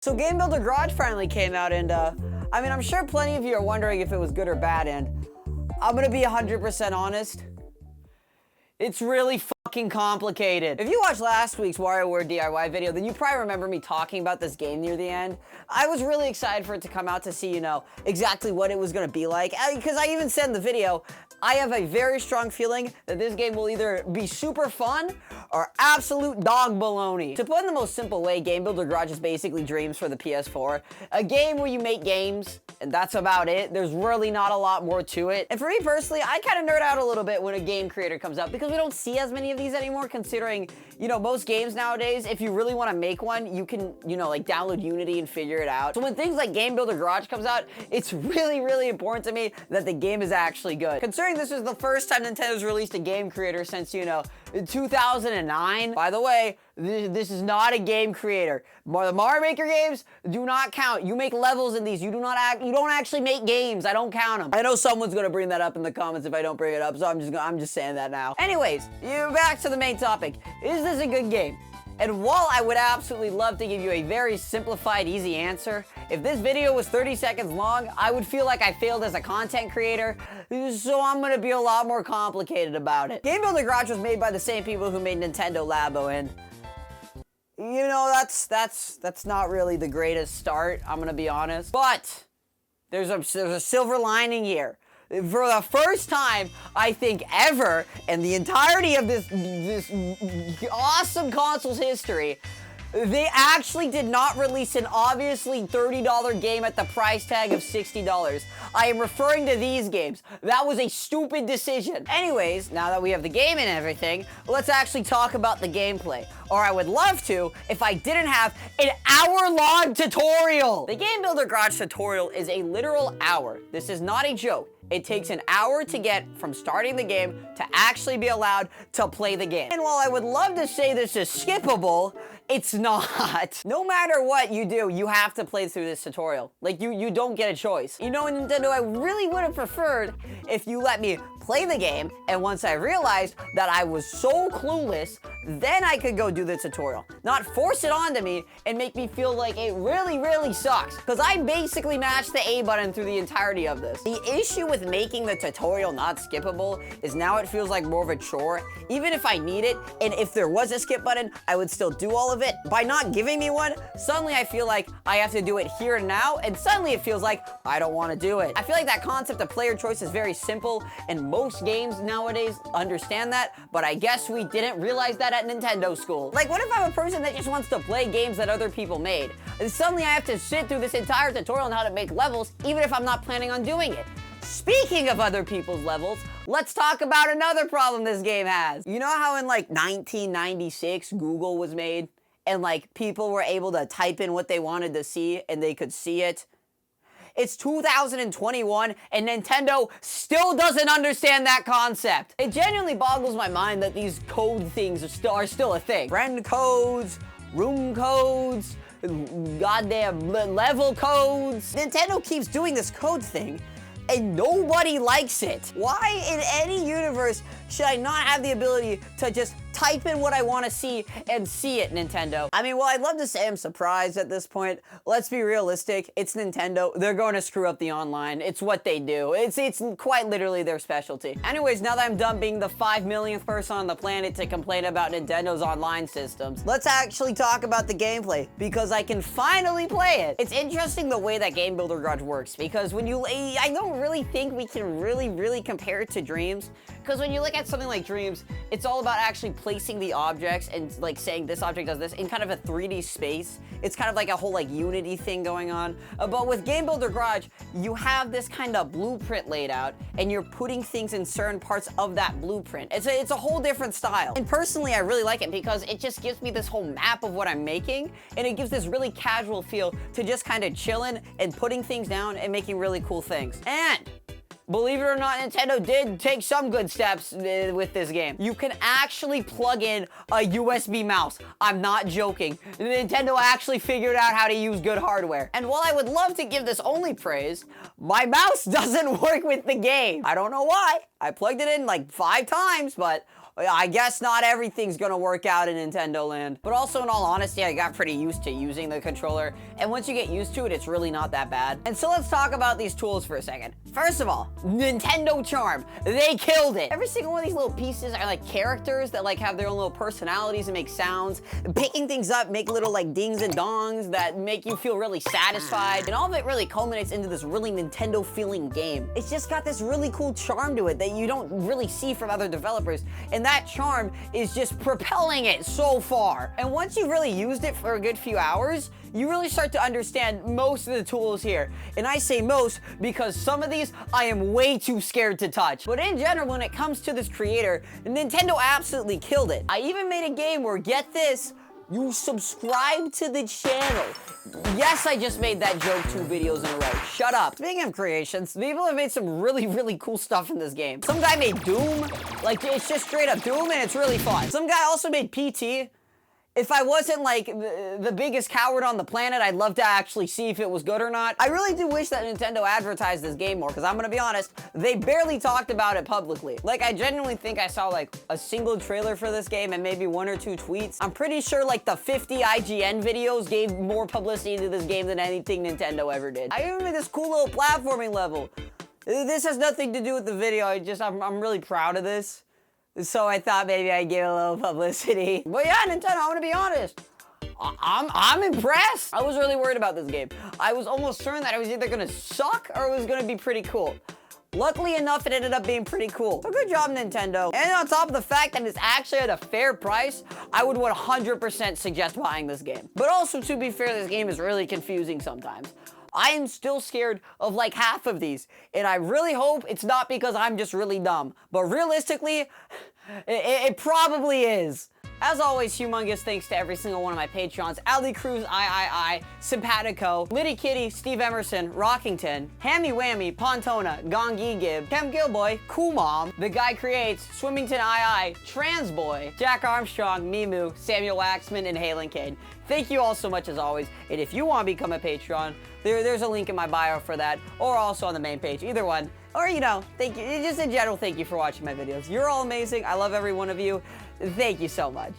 So Game Builder Garage finally came out, and I mean, I'm sure plenty of you are wondering if it was good or bad, and I'm gonna be 100% honest. It's really fucking complicated. If you watched last week's WarioWare DIY video, then you probably remember me talking about this game near the end. I was really excited for it to come out to see, exactly what it was gonna be like. Because I even said in the video, I have a very strong feeling that this game will either be super fun or absolute dog baloney. To put it in the most simple way, Game Builder Garage is basically Dreams for the PS4. A game where you make games, and that's about it. There's really not a lot more to it. And for me personally, I kind of nerd out a little bit when a game creator comes out because we don't see as many of these anymore, considering, most games nowadays, if you really want to make one, you can, like download Unity and figure it out. So when things like Game Builder Garage comes out, it's really, really important to me that the game is actually good. Considering this is the first time Nintendo's released a game creator since, 2009. By the way, this is not a game creator. The Mario Maker games do not count. You make levels in these. You don't actually make games. I don't count them. I know someone's gonna bring that up in the comments if I don't bring it up, so I'm just saying that now. Anyways, back to the main topic. Is this a good game? And while I would absolutely love to give you a very simplified, easy answer, if this video was 30 seconds long, I would feel like I failed as a content creator, so I'm gonna be a lot more complicated about it. Game Builder Garage was made by the same people who made Nintendo Labo, and that's not really the greatest start, I'm gonna be honest. But there's a silver lining here. For the first time, I think ever, in the entirety of this awesome console's history, they actually did not release an obviously $30 game at the price tag of $60. I am referring to these games. That was a stupid decision. Anyways, now that we have the game and everything, let's actually talk about the gameplay. Or I would love to if I didn't have an hour-long tutorial. The Game Builder Garage tutorial is a literal hour. This is not a joke. It takes an hour to get from starting the game to actually be allowed to play the game. And while I would love to say this is skippable, it's not. No matter what you do, you have to play through this tutorial. Like, you don't get a choice. Nintendo, I really would have preferred if you let me play the game, and once I realized that I was so clueless, then I could go do the tutorial. Not force it onto me and make me feel like it really, really sucks. Because I basically mashed the A button through the entirety of this. The issue with making the tutorial not skippable is now it feels like more of a chore. Even if I need it, and if there was a skip button, I would still do all of it. By not giving me one, suddenly I feel like I have to do it here and now, and suddenly it feels like I don't want to do it. I feel like that concept of player choice is very simple, and most games nowadays understand that, but I guess we didn't realize that at Nintendo school. Like, what if I'm a person that just wants to play games that other people made? And suddenly I have to sit through this entire tutorial on how to make levels, even if I'm not planning on doing it. Speaking of other people's levels, let's talk about another problem this game has. You know how in like 1996 Google was made? And like people were able to type in what they wanted to see and they could see it? It's 2021 and Nintendo still doesn't understand that concept. It genuinely boggles my mind that these code things are still a thing. Friend codes, room codes, goddamn level codes. Nintendo keeps doing this code thing and nobody likes it. Why in any universe should I not have the ability to just type in what I want to see and see it, Nintendo? I mean, well, I'd love to say I'm surprised at this point. Let's be realistic. It's Nintendo. They're going to screw up the online. It's what they do. It's quite literally their specialty. Anyways, now that I'm done being the 5 millionth person on the planet to complain about Nintendo's online systems, let's actually talk about the gameplay, because I can finally play it. It's interesting the way that Game Builder Garage works, because I don't really think we can really compare it to Dreams, because when you look at something like Dreams, it's all about actually placing the objects and like saying this object does this in kind of a 3D space. It's kind of like a whole like Unity thing going on. But with Game Builder Garage, you have this kind of blueprint laid out and you're putting things in certain parts of that blueprint. It's a whole different style. And personally, I really like it because it just gives me this whole map of what I'm making, and it gives this really casual feel to just kind of chilling and putting things down and making really cool things. And believe it or not, Nintendo did take some good steps with this game. You can actually plug in a USB mouse. I'm not joking. Nintendo actually figured out how to use good hardware. And while I would love to give this only praise, my mouse doesn't work with the game. I don't know why. I plugged it in like 5 times, but I guess not everything's gonna work out in Nintendo Land. But also, in all honesty, I got pretty used to using the controller, and once you get used to it, it's really not that bad. And so let's talk about these tools for a second. First of all, Nintendo Charm. They killed it. Every single one of these little pieces are like characters that like have their own little personalities and make sounds. Picking things up make little like dings and dongs that make you feel really satisfied. And all of it really culminates into this really Nintendo feeling game. It's just got this really cool charm to it that you don't really see from other developers. And that charm is just propelling it so far. And once you've really used it for a good few hours, you really start to understand most of the tools here. And I say most because some of these I am way too scared to touch. But in general, when it comes to this creator, Nintendo absolutely killed it. I even made a game where, get this, you subscribe to the channel. Yes, I just made that joke 2 videos in a row. Shut up. Speaking of creations, people have made some really, really cool stuff in this game. Some guy made Doom. Like, it's just straight up Doom, and it's really fun. Some guy also made PT. If I wasn't like the biggest coward on the planet, I'd love to actually see if it was good or not. I really do wish that Nintendo advertised this game more, because I'm gonna be honest, they barely talked about it publicly. Like, I genuinely think I saw like a single trailer for this game and maybe 1 or 2 tweets. I'm pretty sure like the 50 IGN videos gave more publicity to this game than anything Nintendo ever did. I even made this cool little platforming level. This has nothing to do with the video, I'm really proud of this. So I thought maybe I'd give it a little publicity. But yeah, Nintendo, I'm gonna be honest. I'm impressed. I was really worried about this game. I was almost certain that it was either gonna suck or it was gonna be pretty cool. Luckily enough, it ended up being pretty cool. So good job, Nintendo. And on top of the fact that it's actually at a fair price, I would 100% suggest buying this game. But also, to be fair, this game is really confusing sometimes. I am still scared of like half of these, and I really hope it's not because I'm just really dumb. But realistically, it probably is. As always, humongous thanks to every single one of my Patreons: Ali Cruz, Simpatico, Liddy Kitty, Steve Emerson, Rockington, Hammy Whammy, Pontona, Gongi Gib, Kem Gilboy, Cool Mom, The Guy Creates, Swimmington Transboy, Jack Armstrong, Mimu, Samuel Waxman, and Halen Kane. Thank you all so much as always, and if you want to become a Patreon, there's a link in my bio for that, or also on the main page, either one. Or, you know, thank you, just in general, thank you for watching my videos. You're all amazing. I love every one of you. Thank you so much.